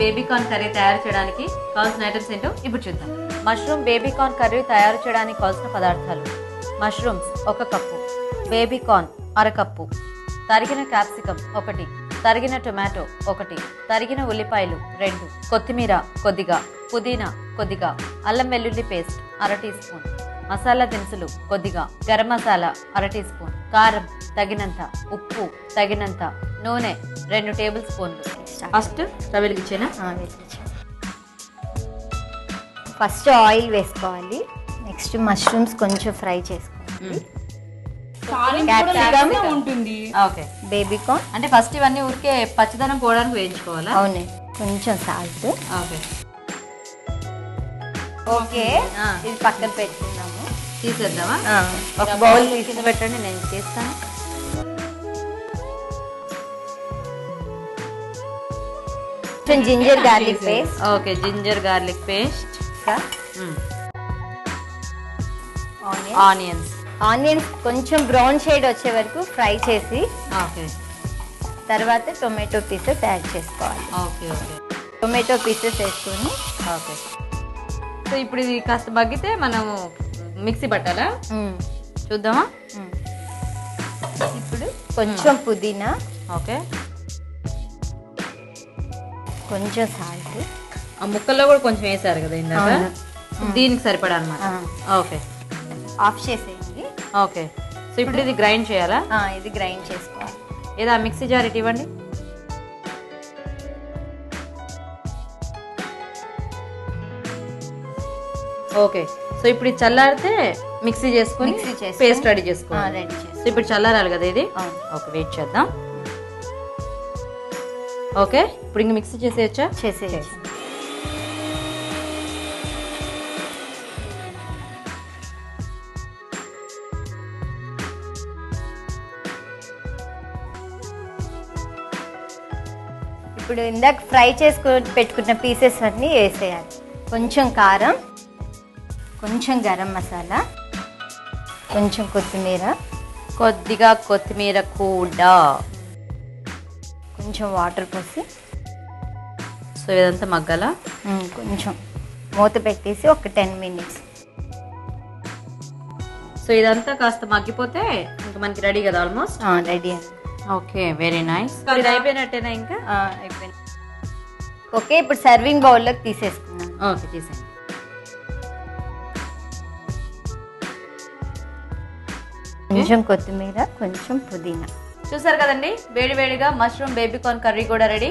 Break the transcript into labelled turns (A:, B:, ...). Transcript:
A: Baby corn curry తయారు చేయడానికి కావాల్సిన ఐటమ్స్ ఏంటో ఇప్పుడు చూద్దాం. మష్రూమ్ బేబీ కార్న్ కర్రీ తయారు చేయడానికి కావాల్సిన పదార్థాలు: mushrooms 1 cup, baby corn 1/2 cup, తరిగిన క్యాప్సికమ్ 1, తరిగిన టొమాటో 1, తరిగిన ఉల్లిపాయలు 2, కొత్తిమీర కొద్దిగా, పుదీనా కొద్దిగా, అల్లం వెల్లుల్లి పేస్ట్ 1/2 టీ స్పూన్, మసాలా దినుసులు కొద్దిగా, గరం మసాలా 1/2 టీ స్పూన్, కారం తగినంత, ఉప్పు తగినంత, నూనె 2 టేబుల్ స్పూన్లు. ఫస్ట్ స్టవ్ వెలిగించేనా?
B: ఫస్ట్ ఆయిల్ వేసుకోవాలి. నెక్స్ట్ మష్రూమ్స్ కొంచెం ఫ్రై చేసుకోవాలి.
A: ఉంటుంది. ఓకే,
B: బేబీ కార్న్
A: అంటే ఫస్ట్ ఇవన్నీ ఊరికే పచ్చిదనం పోవడానికి వేయించుకోవాలా?
B: అవునే, కొంచెం సాల్ట్.
A: ఓకే
B: ఓకే, ఇది పక్కన పెట్టుకున్నాము.
A: తీసేద్దామా?
B: ఒక బౌల్
A: కింద పెట్టండి, నేను చేస్తాను.
B: కొంచెం ginger garlic paste.
A: Okay, ginger garlic paste, onions
B: కొంచెం బ్రౌన్ షేడ్ వచ్చే వరకు ఫ్రై చేసి,
A: ఓకే,
B: తర్వాత టొమాటో పీసెస్ యాడ్ చేసుకోవాలి.
A: ఓకే ఓకే,
B: టొమాటో పీసెస్ వేసుకొని,
A: ఓకే. సో ఇప్పుడు ఇది కాస్త మగ్గితే మనము మిక్సీ పట్టాలా? చూద్దామా?
B: ఇప్పుడు కొంచెం పుదీనా,
A: ఓకే,
B: కొంచెం సాల్ట్.
A: ఆ ముక్కల్లో కూడా కొంచెం వేసారు కదా ఇందాక, దీనికి సరిపడా అన్నమాట. ఓకే,
B: ఆఫ్ చేసేయండి.
A: ఓకే, సో ఇప్పుడు ఇది గ్రైండ్ చేయాలా?
B: ఇది గ్రైండ్ చేసుకోవాలి.
A: ఏదో ఆ మిక్సీ జార్ ఇటు ఇవ్వండి. ఓకే, సో ఇప్పుడు ఇది చల్లారితే మిక్సీ చేసుకొని పేస్ట్ రెడీ చేసుకోవాలి. సో ఇప్పుడు చల్లారాలి కదా ఇది. ఓకే, వెయిట్ చేద్దాం. ఓకే, ఇప్పుడు ఇంక మిక్సీ చేసేయచ్చా?
B: చేసేయచ్చు. ఇప్పుడు ఇందాక ఫ్రై చేసుకొని పెట్టుకున్న పీసెస్ అన్నీ వేసేయాలి. కొంచెం కారం, కొంచెం గరం మసాలా, కొంచెం కొత్తిమీర,
A: కొద్దిగా కొత్తిమీర కూడా,
B: కొంచెం వాటర్ పోసి,
A: సో ఇదంతా మగ్గాల.
B: కొంచెం మూత పెట్టేసి ఒక 10 minutes.
A: సో ఇదంతా కాస్త మగ్గిపోతే ఇంకా మనకి రెడీ కదా ఆల్మోస్ట్.
B: రెడీ అండి.
A: Okay, very nice. ఇది అయిపోయినట్టేనా? ఇంకా
B: అయిపోయింది. ఓకే, ఇప్పుడు సర్వింగ్ బౌల్లోకి తీసేసుకున్నాను.
A: ఓకే, తీసేయండి.
B: కొంచెం కొత్తిమీర, కొంచెం పుదీనా.
A: చూసారు కదండి, వేడి వేడిగా మష్రూమ్ బేబీ కార్న్ కర్రీ కూడా రెడీ.